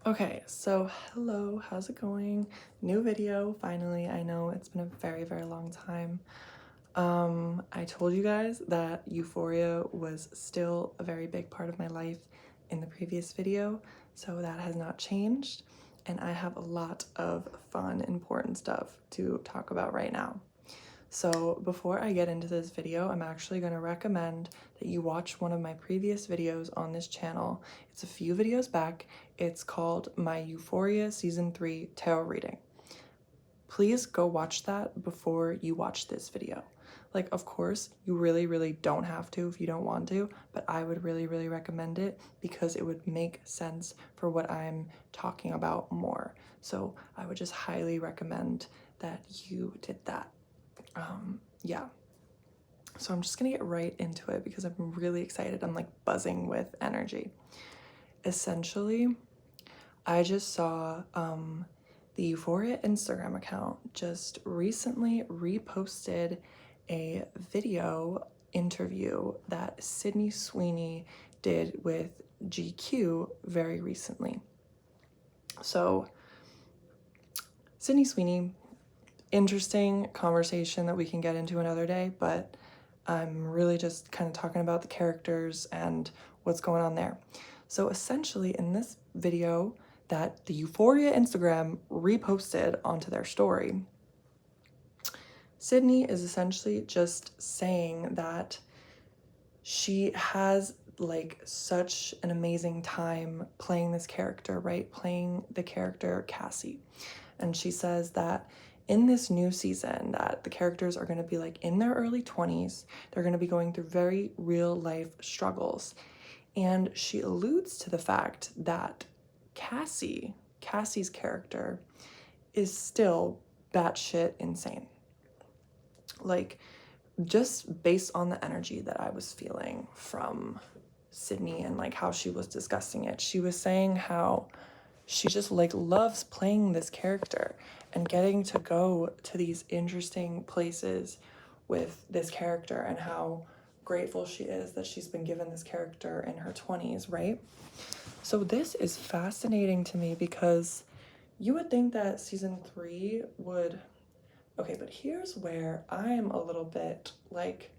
Okay, so hello, how's it going? New video, finally. I know it's been a very, very long time. I told you guys that euphoria was still a very big part of my life in the previous video, so that has not changed, and I have a lot of fun, important stuff to talk about right now. So before I get into this video, I'm actually going to recommend that you watch one of my previous videos on this channel. It's a few videos back. It's called My Euphoria Season 3 Tarot Reading. Please go watch that before you watch this video. Like, of course, you really, really don't have to if you don't want to, but I would really, really recommend it because it would make sense for what I'm talking about more. So I would just highly recommend that you did that. Yeah. So I'm just gonna get right into it because I'm really excited. I'm like buzzing with energy. Essentially, I just saw the Euphoria Instagram account just recently reposted a video interview that Sydney Sweeney did with GQ very recently. So, Sydney Sweeney, interesting conversation that we can get into another day, but I'm really just kind of talking about the characters and what's going on there. So essentially in this video that the Euphoria Instagram reposted onto their story, Sydney is essentially just saying that she has like such an amazing time playing this character, right? Playing the character Cassie. And she says that in this new season that the characters are going to be like in their early 20s. They're going to be going through very real life struggles. And she alludes to the fact that Cassie's character is still batshit insane. Like, just based on the energy that I was feeling from Sydney and like how she was discussing it, she was saying how she just like loves playing this character and getting to go to these interesting places with this character and how grateful she is that she's been given this character in her 20s, right? So this is fascinating to me because you would think that season 3 would. Okay, but here's where I'm a little bit like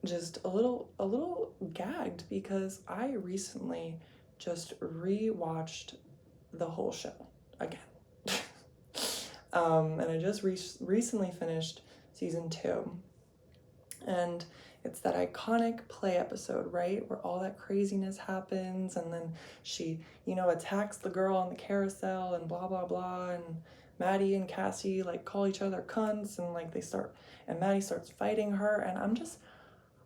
just a little gagged because I recently just rewatched the whole show again. And I just recently finished season 2. And it's that iconic play episode, right? Where all that craziness happens and then she, attacks the girl on the carousel and blah, blah, blah. And Maddie and Cassie like call each other cunts and like and Maddie starts fighting her. And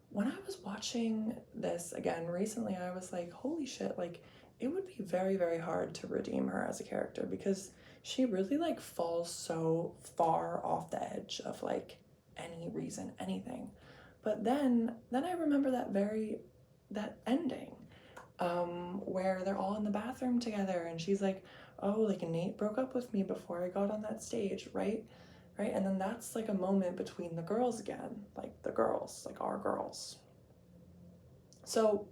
when I was watching this again recently, I was like, holy shit, like it would be very, very hard to redeem her as a character because she really like falls so far off the edge of like any reason, anything. But then I remember that ending, where they're all in the bathroom together and she's like, oh, like Nate broke up with me before I got on that stage, right? Right? And then that's like a moment between the girls again, like the girls, like our girls. So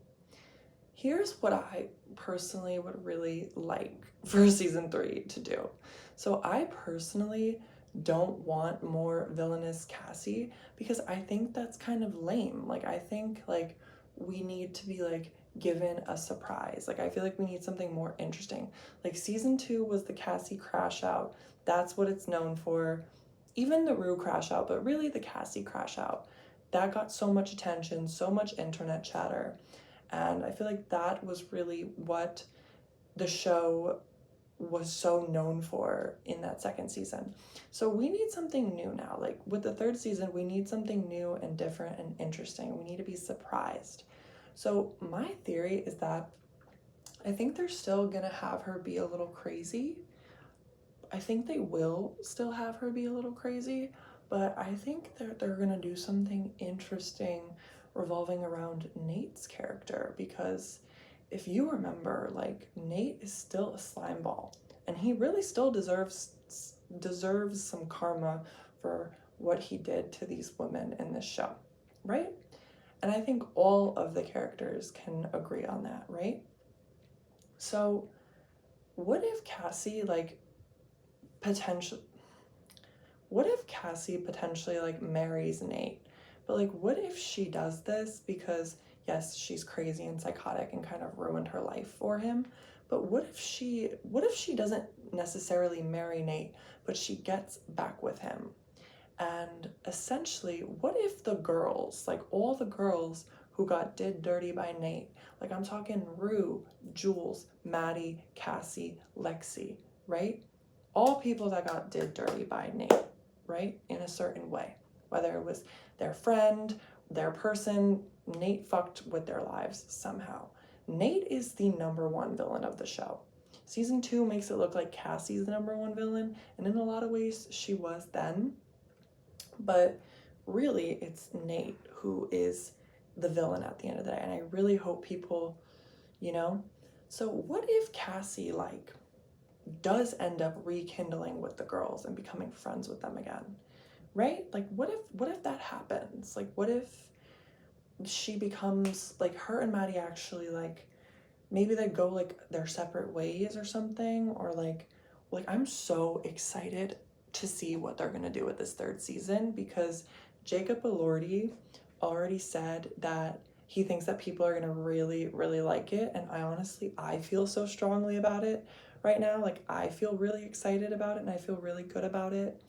here's what I personally would really like for season 3 to do. So I personally don't want more villainous Cassie because I think that's kind of lame. Like I think like we need to be like given a surprise. Like I feel like we need something more interesting. Like season 2 was the Cassie crash out. That's what it's known for. Even the Rue crash out, but really the Cassie crash out. That got so much attention, so much internet chatter. And I feel like that was really what the show was so known for in that second season. So we need something new now. Like with the third season, we need something new and different and interesting. We need to be surprised. So my theory is that I think they're still gonna have her be a little crazy. I think they will still have her be a little crazy, but I think they're gonna do something interesting revolving around Nate's character because if you remember, like Nate is still a slime ball and he really still deserves some karma for what he did to these women in this show, right? And I think all of the characters can agree on that, right? So what if Cassie like potentially like marries Nate? But like, what if she does this because yes, she's crazy and psychotic and kind of ruined her life for him, but what if she doesn't necessarily marry Nate, but she gets back with him? And essentially, what if the girls, like all the girls who got did dirty by Nate, like I'm talking Rue, Jules, Maddie, Cassie, Lexi, right? All people that got did dirty by Nate, right? In a certain way. Whether it was their friend, their person, Nate fucked with their lives somehow. Nate is the number one villain of the show. Season 2 makes it look like Cassie's the number one villain, and in a lot of ways she was then. But really, it's Nate who is the villain at the end of the day. And I really hope people, you know? So what if Cassie, like, does end up rekindling with the girls and becoming friends with them again? Right? Like, what if that happens? Like, what if she becomes, like, her and Maddie actually, like, maybe they go, like, their separate ways or something? Or, like, I'm so excited to see what they're gonna do with this third season, because Jacob Elordi already said that he thinks that people are gonna really, really like it, and I feel so strongly about it right now. Like, I feel really excited about it, and I feel really good about it.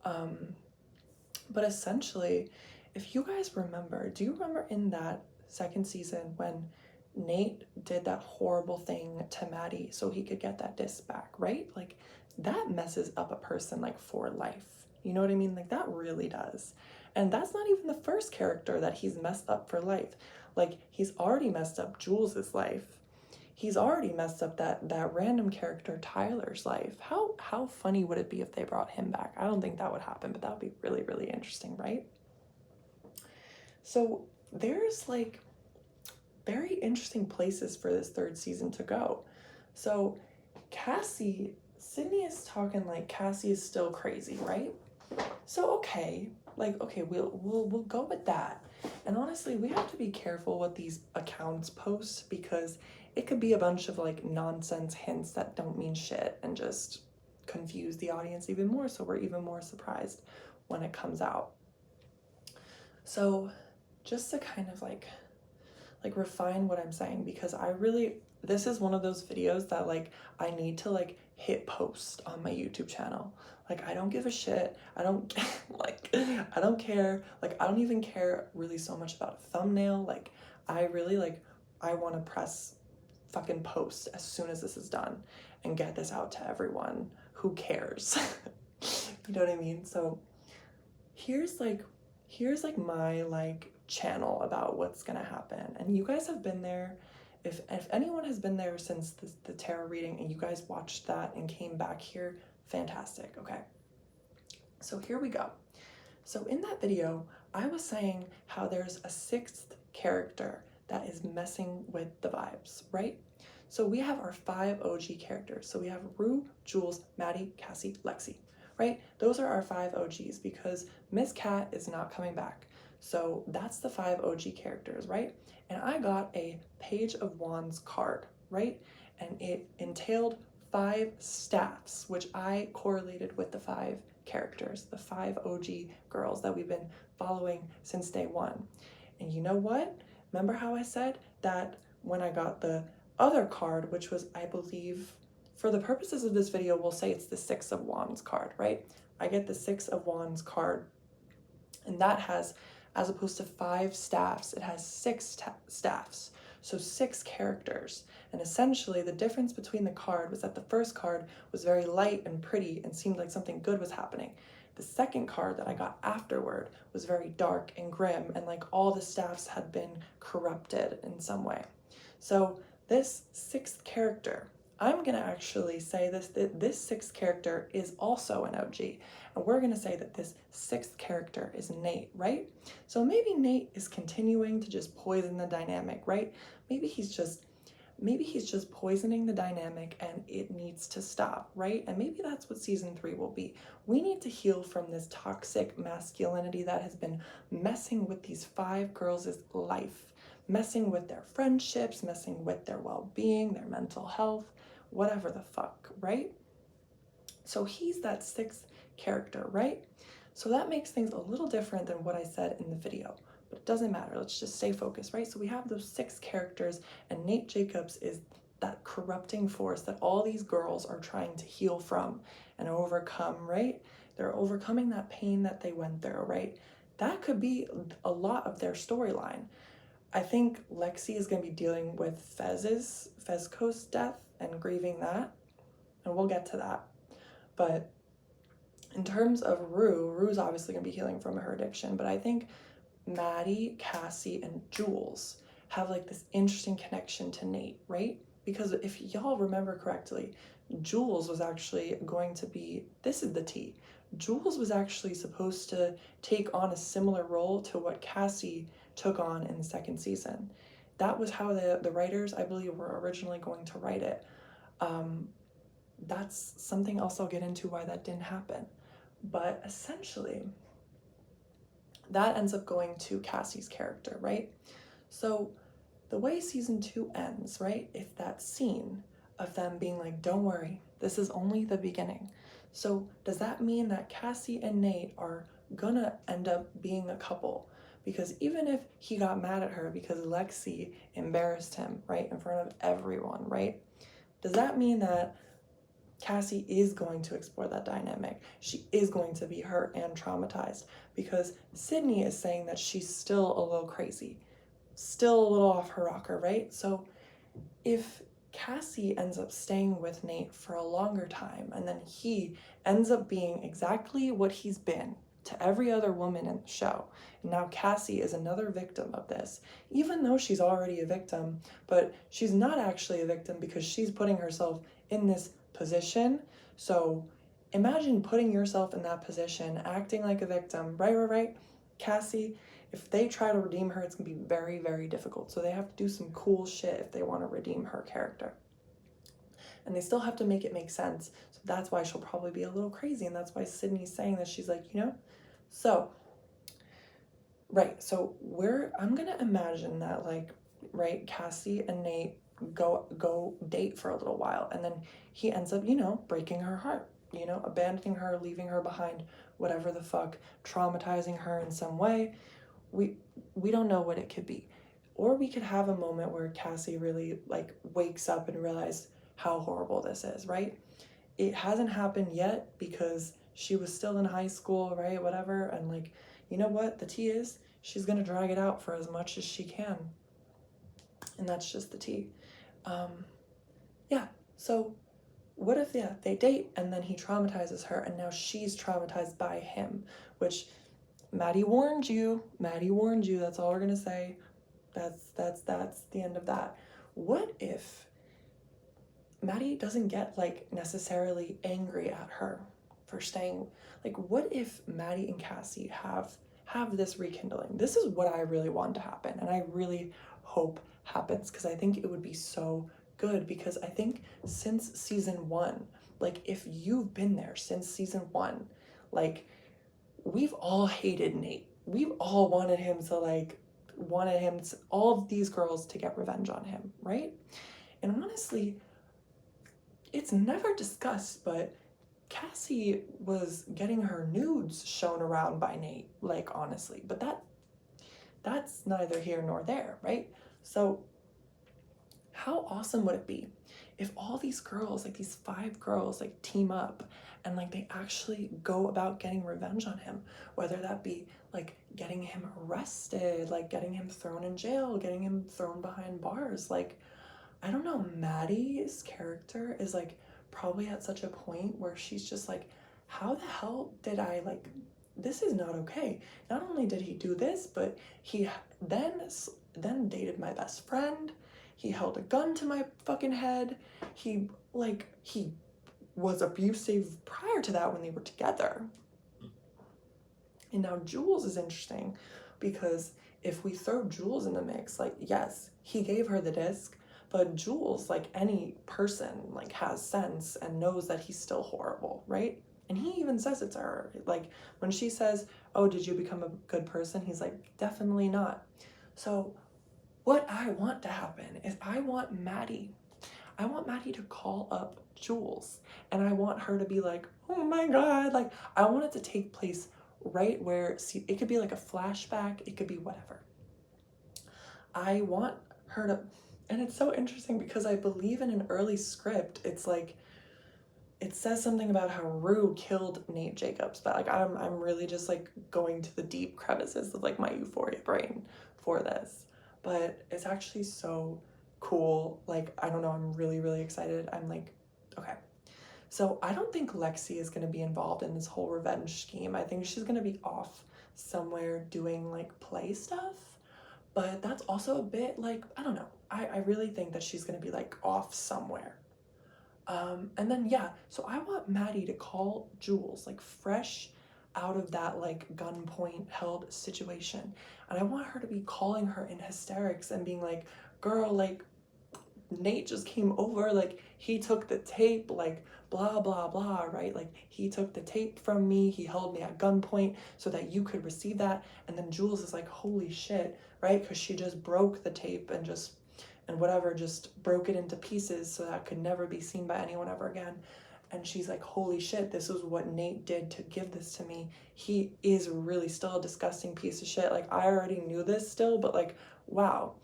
But essentially, if you guys remember, do you remember in that second season when Nate did that horrible thing to Maddie so he could get that disc back, right? Like, that messes up a person like for life. You know what I mean? Like, that really does. And that's not even the first character that he's messed up for life. Like, he's already messed up Jules's life. He's already messed up that random character Tyler's life. How funny would it be if they brought him back? I don't think that would happen, but that would be really, really interesting, right? So there's like very interesting places for this third season to go. So Sydney is talking like Cassie is still crazy, right? So okay, we'll go with that. And honestly, we have to be careful what these accounts post, because it could be a bunch of like nonsense hints that don't mean shit and just confuse the audience even more, so we're even more surprised when it comes out. So just to kind of like refine what I'm saying, because this is one of those videos that like I need to like hit post on my YouTube channel. Like, I don't give a shit. I don't I don't care. Like, I don't even care really so much about a thumbnail. Like, I really I want to press fucking post as soon as this is done and get this out to everyone who cares. You know what I mean? So here's my like channel about what's gonna happen. And you guys have been there. If anyone has been there since the tarot reading and you guys watched that and came back here, fantastic. Okay, so here we go. So in that video, I was saying how there's a sixth character that is messing with the vibes, right? So we have our 5 OG characters. So we have Rue, Jules, Maddie, Cassie, Lexi, right? Those are our 5 OGs, because Miss Cat is not coming back. So that's the 5 OG characters, right? And I got a Page of Wands card, right? And it entailed 5 staffs, which I correlated with the 5 characters, the 5 OG girls that we've been following since day 1. And you know what? Remember how I said that when I got the other card, which was, I believe, for the purposes of this video, we'll say it's the 6 of Wands card, right? I get the 6 of Wands card, and that has, as opposed to 5 staffs, it has 6 staffs. So 6 characters. And essentially the difference between the card was that the first card was very light and pretty and seemed like something good was happening. The second card that I got afterward was very dark and grim, and like all the staffs had been corrupted in some way. So this 6th character, I'm gonna actually say this 6th character is also an OG. And we're gonna say that this 6th character is Nate, right? So maybe Nate is continuing to just poison the dynamic, right? Maybe he's just poisoning the dynamic and it needs to stop, right? And maybe that's what season 3 will be. We need to heal from this toxic masculinity that has been messing with these 5 girls' life, messing with their friendships, messing with their well-being, their mental health. whatever the fuck, right? So he's that sixth character, right? So that makes things a little different than what I said in the video, but it doesn't matter. Let's just stay focused, right? So we have those six characters, and Nate Jacobs is that corrupting force that all these girls are trying to heal from and overcome, right? They're overcoming that pain that they went through, right? That could be a lot of their storyline. I think Lexi is going to be dealing with Fezco's death and grieving that, and we'll get to that. But in terms of Rue's obviously going to be healing from her addiction, but I think Maddie, Cassie, and Jules have like this interesting connection to Nate, right? Because if y'all remember correctly, Jules was actually going to be, this is the tea, Jules was actually supposed to take on a similar role to what Cassie took on in the second season. That was how the writers, I believe, were originally going to write it. That's something else I'll get into why that didn't happen. But essentially, that ends up going to Cassie's character, right? So the way season 2 ends, right? If that scene of them being like, don't worry, this is only the beginning. So does that mean that Cassie and Nate are gonna end up being a couple? Because even if he got mad at her because Lexi embarrassed him, right, in front of everyone, right? Does that mean that Cassie is going to explore that dynamic? She is going to be hurt and traumatized, because Sydney is saying that she's still a little crazy, still a little off her rocker, right? So if Cassie ends up staying with Nate for a longer time, and then he ends up being exactly what he's been to every other woman in the show, and now Cassie is another victim of this, even though she's already a victim, but she's not actually a victim because she's putting herself in this position. So imagine putting yourself in that position, acting like a victim, right? Cassie, if they try to redeem her, it's gonna be very, very difficult. So they have to do some cool shit if they want to redeem her character. And they still have to make it make sense. So that's why she'll probably be a little crazy. And that's why Sydney's saying that she's like, So, right. So I'm going to imagine that, like, right, Cassie and Nate go date for a little while. And then he ends up, breaking her heart, abandoning her, leaving her behind, whatever the fuck, traumatizing her in some way. We don't know what it could be. Or we could have a moment where Cassie really like wakes up and realizes how horrible this is, right? It hasn't happened yet because she was still in high school, right? Whatever. And like, you know what? The tea is she's going to drag it out for as much as she can. And that's just the tea. Yeah. So what if, they date and then he traumatizes her and now she's traumatized by him, which Maddie warned you. That's all we're going to say. That's the end of that. What if Maddie doesn't get like necessarily angry at her for staying? Like, what if Maddie and Cassie have this rekindling? This is what I really want to happen, and I really hope happens, because I think it would be so good. Because I think since season 1, like, if you've been there since season 1, like, we've all hated Nate. We've all wanted all of these girls to get revenge on him, right? And honestly, it's never discussed, but Cassie was getting her nudes shown around by Nate, like, honestly, but that's neither here nor there, right? So how awesome would it be if all these girls, like these 5 girls, like team up and like they actually go about getting revenge on him, whether that be like getting him arrested, like getting him thrown in jail, getting him thrown behind bars. Like, I don't know, Maddie's character is like probably at such a point where she's just like, how the hell did I, like, this is not okay. Not only did he do this, but he then dated my best friend. He held a gun to my fucking head. He was abusive prior to that when they were together. And now Jules is interesting, because if we throw Jules in the mix, like, yes, he gave her the disc, but Jules, like any person, like, has sense and knows that he's still horrible, right? And he even says it to her. Like, when she says, oh, did you become a good person? He's like, definitely not. So what I want to happen is I want Maddie I want Maddie to call up Jules, and I want her to be like, oh my God, like I want it to take place right where, see, it could be like a flashback, it could be whatever. I want her to, and it's so interesting because I believe in an early script, it's like, it says something about how Rue killed Nate Jacobs, but like I'm really just like going to the deep crevices of like my Euphoria brain for this. But it's actually so cool. Like, I don't know, I'm really, really excited. I'm like, okay. So I don't think Lexi is going to be involved in this whole revenge scheme. I think she's going to be off somewhere doing like play stuff. But that's also a bit like, I don't know. I really think that she's going to be like off somewhere. And then, yeah, so I want Maddie to call Jules, like fresh out of that like gunpoint held situation. And I want her to be calling her in hysterics and being like, girl, like Nate just came over, like he took the tape, like blah, blah, blah, right? Like he took the tape from me, he held me at gunpoint so that you could receive that. And then Jules is like, holy shit, right? Because she just broke the tape and whatever, just broke it into pieces so that could never be seen by anyone ever again. And she's like, holy shit, this was what Nate did to give this to me. He is really still a disgusting piece of shit. Like, I already knew this still, but like, wow.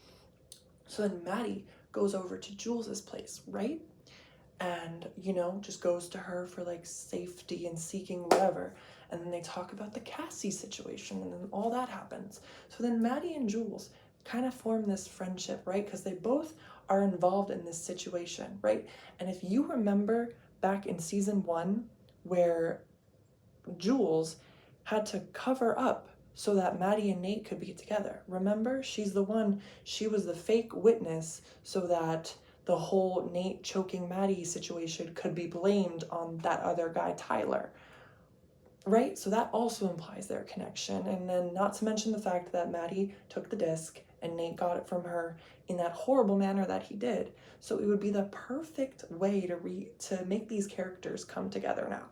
So then Maddie goes over to Jules's place, right? And, you know, just goes to her for like safety and seeking whatever. And then they talk about the Cassie situation, and then all that happens. So then Maddie and Jules kind of form this friendship, right? Because they both are involved in this situation, right? And if you remember back in season 1, where Jules had to cover up so that Maddie and Nate could be together. Remember? She was the fake witness so that the whole Nate choking Maddie situation could be blamed on that other guy, Tyler. Right? So that also implies their connection. And then not to mention the fact that Maddie took the disc and Nate got it from her in that horrible manner that he did. So it would be the perfect way to make these characters come together now.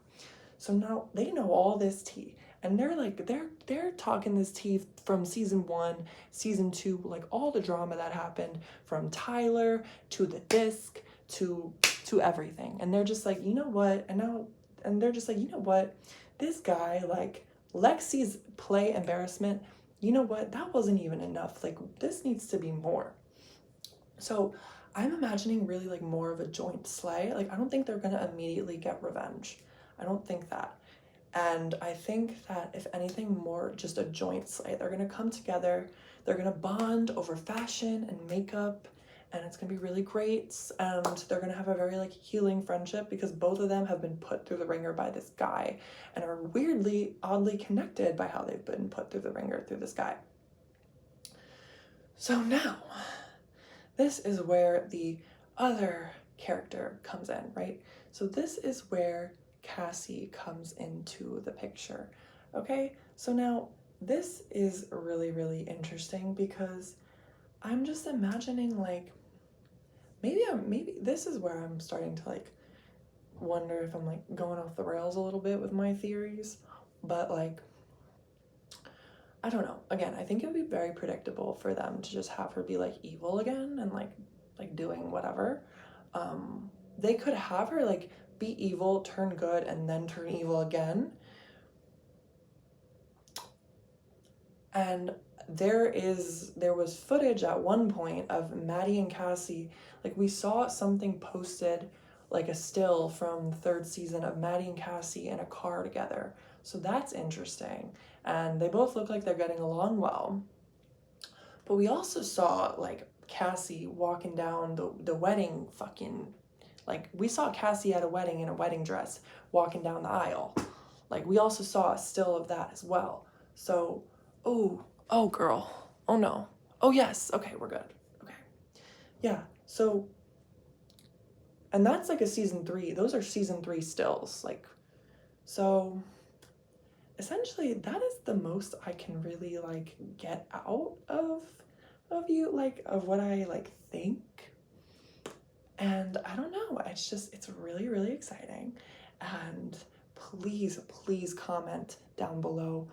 So now they know all this tea, and they're talking this tea from season 1, season 2, like all the drama that happened from Tyler to the disc to everything. And they're just like, you know what? And they're just like, you know what? This guy, like Lexi's play embarrassment, you know what? That wasn't even enough. Like, this needs to be more. So I'm imagining really like more of a joint slay. Like, I don't think they're gonna immediately get revenge. I don't think that. And I think that if anything, more just a joint slay. They're gonna come together, they're gonna bond over fashion and makeup, and it's gonna be really great. And they're gonna have a very like healing friendship because both of them have been put through the ringer by this guy and are weirdly, oddly connected by how they've been put through the ringer through this guy. So now, this is where the other character comes in, right? So this is where Cassie comes into the picture. Okay, so now this is really, really interesting because I'm just imagining like maybe this is where I'm starting to like wonder if I'm like going off the rails a little bit with my theories, but like I don't know. Again, I think it would be very predictable for them to just have her be like evil again and like doing whatever. They could have her like be evil, turn good, and then turn evil again. And there was footage at one point of Maddie and Cassie, like we saw something posted, like a still from the 3rd season of Maddie and Cassie in a car together. So that's interesting. And they both look like they're getting along well. But we also saw like Cassie walking down the wedding fucking, like we saw Cassie at a wedding in a wedding dress walking down the aisle. Like we also saw a still of that as well. So, oh girl, oh no, oh yes, okay, we're good, okay. Yeah, so, and that's like a season 3, those are season 3 stills, like, so essentially that is the most I can really like get out of you, like of what I like think. And I don't know, it's really, really exciting. And please comment down below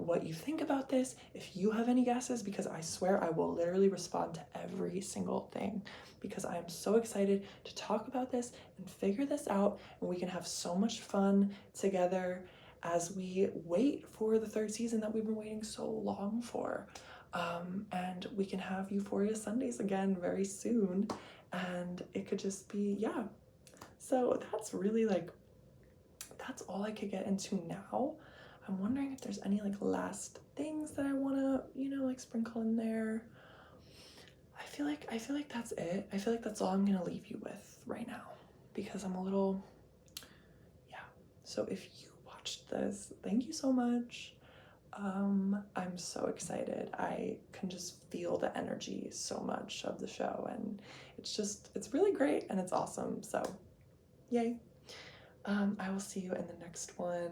what you think about this, if you have any guesses, because I swear I will literally respond to every single thing, because I am so excited to talk about this and figure this out, and we can have so much fun together as we wait for the third season that we've been waiting so long for. And we can have Euphoria Sundays again very soon, and it could just be, yeah. So that's really like, that's all I could get into now. I'm wondering if there's any like last things that I want to, like sprinkle in there. I feel like that's it. I feel like that's all I'm going to leave you with right now, because I'm a little, yeah. So if you watched this, thank you so much. I'm so excited. I can just feel the energy so much of the show, and it's really great and it's awesome. So yay. I will see you in the next one.